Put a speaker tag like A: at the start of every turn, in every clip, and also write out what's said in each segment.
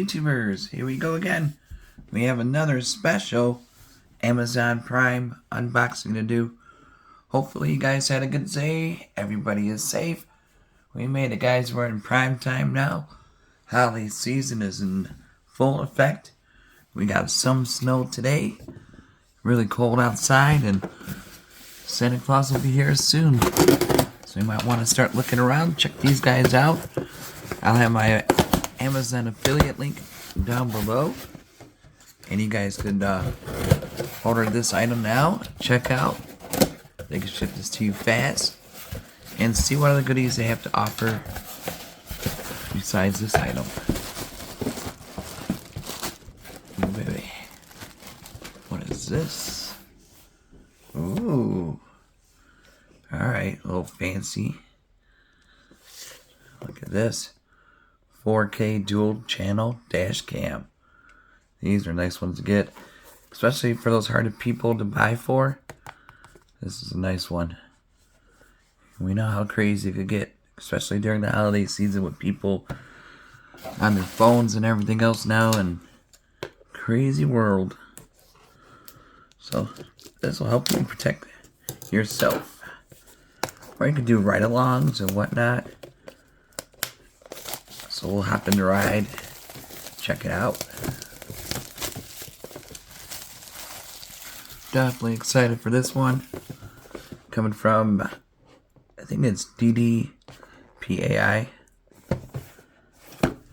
A: YouTubers? Here we go again. We have another special Amazon Prime unboxing to do. Hopefully you guys had a good day. Everybody is safe. We made it, guys. We're in prime time now. Holiday season is in full effect. We got some snow today. Really cold outside, and Santa Claus will be here soon. So you might want to start looking around. Check these guys out. I'll have my Amazon affiliate link down below, and you guys could order this item now. Check out. They can ship this to you fast and see what other goodies they have to offer besides this item. Oh, baby. What is this? Ooh. Alright, a little fancy. Look at this. 4K dual channel dash cam. These are nice ones to get, especially for those harder people to buy for. This is a nice one. We know how crazy it could get, especially during the holiday season with people on their phones and everything else now, and crazy world. So this will help you protect yourself. Or you can do ride-alongs and whatnot. So we'll hop in the ride, check it out. Definitely excited for this one. Coming from, I think it's DDPAI.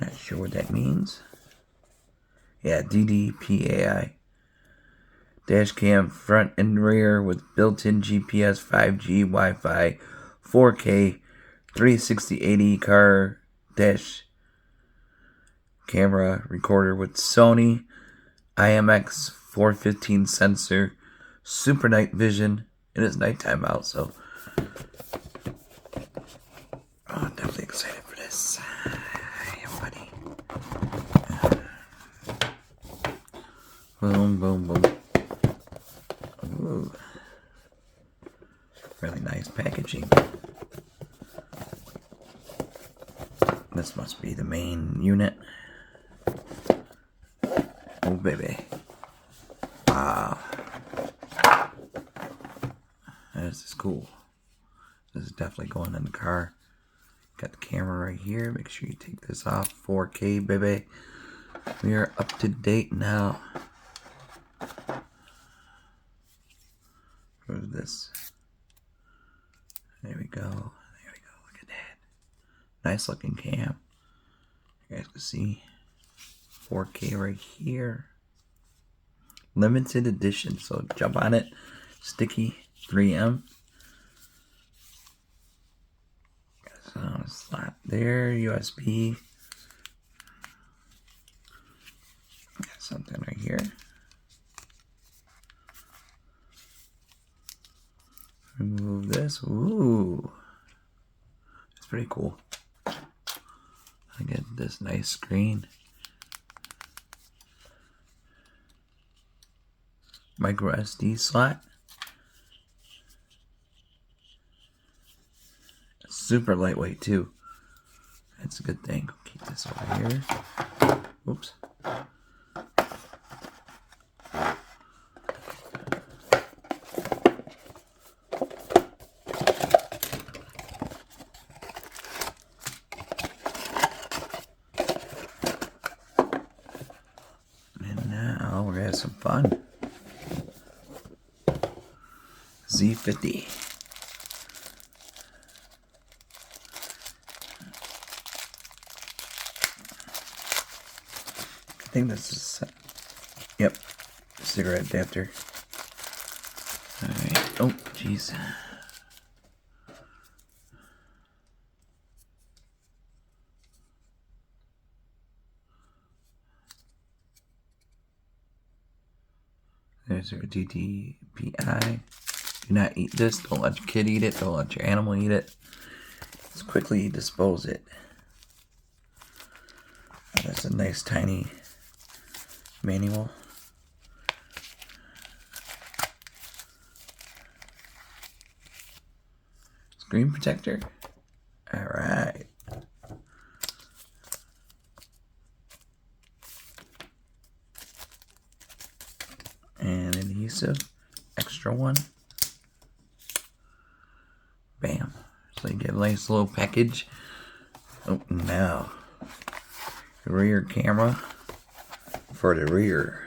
A: Not sure what that means. Yeah, DDPAI. Dash cam front and rear with built-in GPS, 5G, Wi-Fi, 4K, 360/80 car dash camera recorder with Sony IMX 415 sensor, super night vision. It is nighttime out, so definitely excited for this. Yeah, buddy. Boom, boom, boom. Ooh. Really nice packaging. This must be the main unit. Oh, baby. Wow. This is cool. This is definitely going in the car. Got the camera right here. Make sure you take this off. 4K, baby. We are up to date now. Where's this? There we go. There we go. Look at that. Nice looking cam. You guys can see 4K right here. Limited edition. So jump on it. Sticky 3M. Got a slot there. USB. Got something right here. Remove this. Ooh. It's pretty cool. I get this nice screen. Micro SD slot. Super lightweight too. That's a good thing. Keep this over here. Oops. And now we're gonna have some fun. Z50. I think this is, yep, cigarette adapter. Alright, oh, jeez. There's your DDPAI. Do not eat this. Don't let your kid eat it. Don't let your animal eat it. Just quickly dispose it. That's a nice tiny manual. Screen protector. Alright. extra one. Bam. So you get a nice little package. Oh, now rear camera for the rear.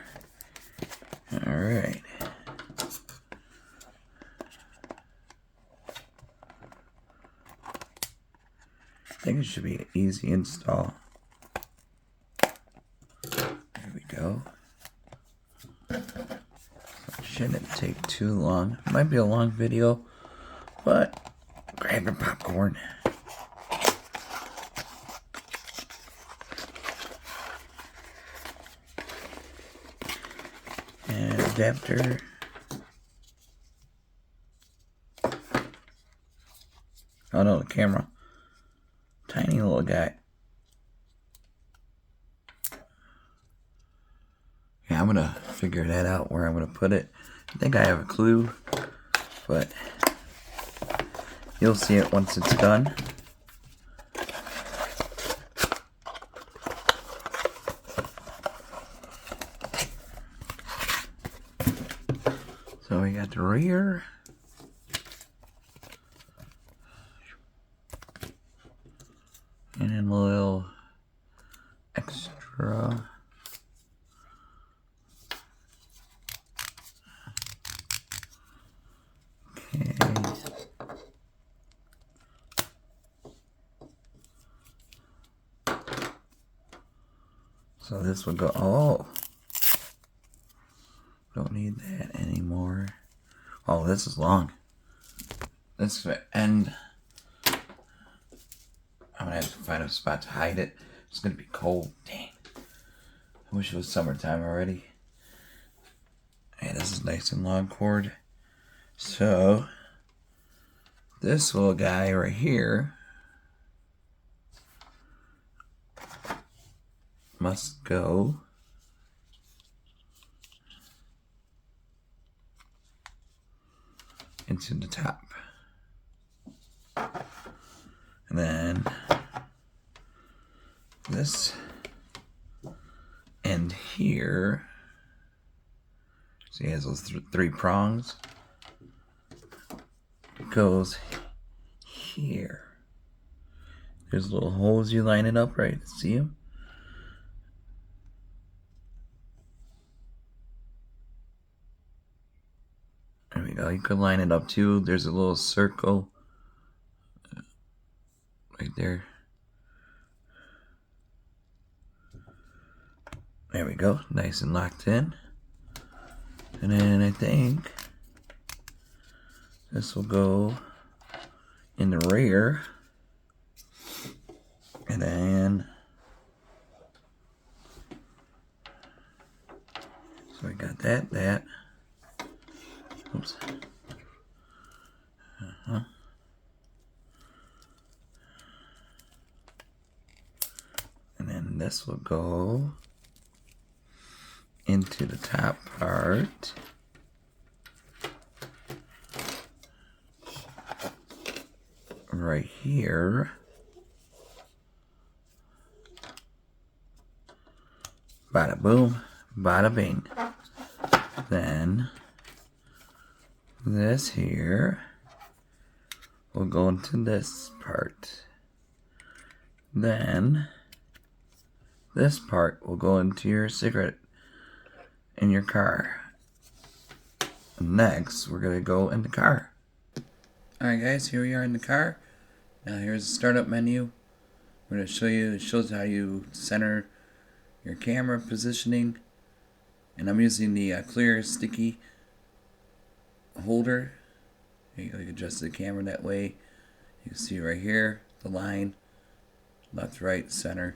A: Alright. I think it should be an easy install. There we go. Shouldn't take too long. Might be a long video, but grab your popcorn. And adapter. Oh no, the camera. Tiny little guy. Yeah, I'm gonna figure that out where I'm gonna put it. I think I have a clue, but you'll see it once it's done. So we got the rear. And then a little extra. Okay. So this would go, oh. Don't need that anymore. Oh, this is long. This is end. I'm gonna have to find a spot to hide it. It's gonna be cold. Dang. I wish it was summertime already. Hey, this is nice and long cord. So, this little guy right here must go into the top. And then this end here, see, it has those three prongs, goes here. There's little holes, you line it up right, see them? There we go, you could line it up too. There's a little circle right there. There we go, nice and locked in. And then I think this will go in the rear. And then, so we got that. Oops. And then this will go into the top part. Right here. Bada boom, bada bing. Then this here will go into this part. Then this part will go into your cigarette in your car. Next, we're gonna go in the car. Alright guys, here we are in the car. Now here's the startup menu. I'm gonna show you, it shows how you center your camera positioning. And I'm using the clear sticky holder. There you go, you can adjust the camera that way. You can see right here, the line, left, right, center.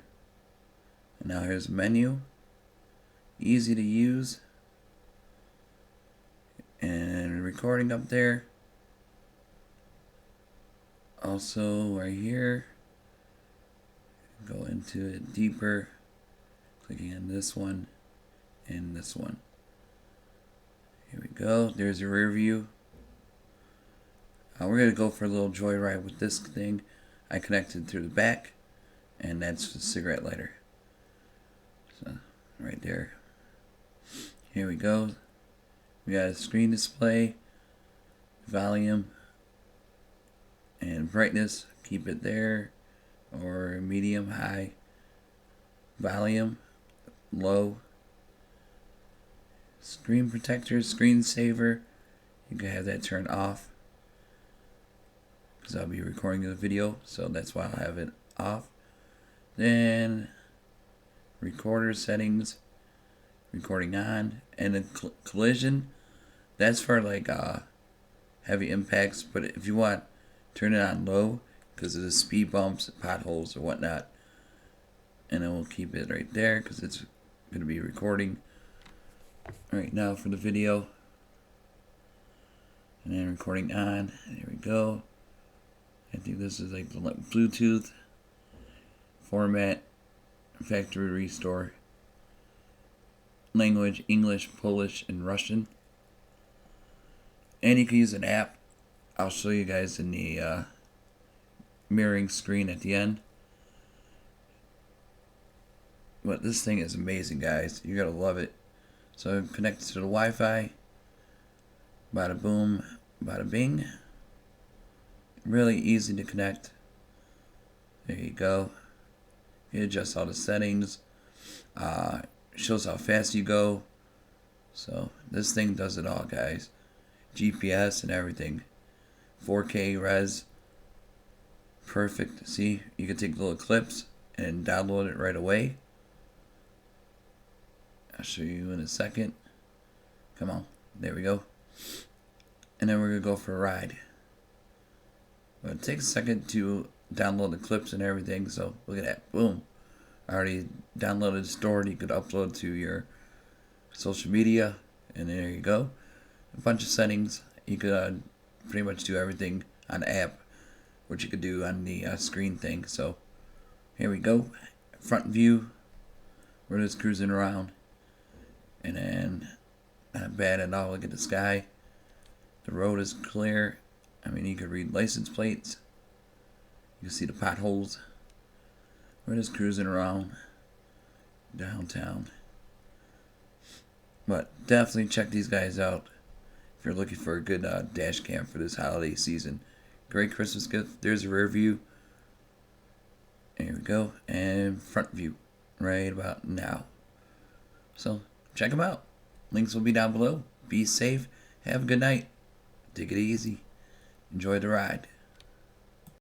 A: And now here's the menu. Easy to use. And recording up there. Also right here, go into it deeper, clicking on this one and this one. Here we go, there's your rear view. We're going to go for a little joyride with this thing. I connected through the back, and that's the cigarette lighter. So, right there. Here we go. We got a screen display, volume, and brightness. Keep it there, or medium, high, volume, low. Screen protector, screen saver. You can have that turned off because I'll be recording the video, so that's why I'll have it off. Then recorder settings, recording on, and then collision. That's for like heavy impacts, but if you want, turn it on low because of the speed bumps, potholes, or whatnot. And then we'll keep it right there because it's going to be recording right now for the video. And then recording on. There we go. I think this is like the Bluetooth format, factory restore, language English, Polish, and Russian. And you can use an app. I'll show you guys in the mirroring screen at the end. But this thing is amazing, guys. You're going to love it. So connect to the Wi-Fi. Bada boom, bada bing. Really easy to connect. There you go. You adjust all the settings. Shows how fast you go. So this thing does it all, guys. GPS and everything. 4K res. Perfect. See, you can take little clips and download it right away. I'll show you in a second. Come on. There we go. And then we're going to go for a ride. But it takes a second to download the clips and everything. So look at that. Boom. I already downloaded, stored. You could upload to your social media. And there you go. A bunch of settings. You could pretty much do everything on the app, which you could do on the screen thing. So here we go. Front view. We're just cruising around. And then not bad at all. Look at the sky. The road is clear. I mean, you could read license plates. You can see the potholes. We're just cruising around downtown. But definitely check these guys out if you're looking for a good dash cam for this holiday season. Great Christmas gift. There's a rear view. There we go. And front view right about now. So check them out. Links will be down below. Be safe. Have a good night. Take it easy. Enjoy the ride.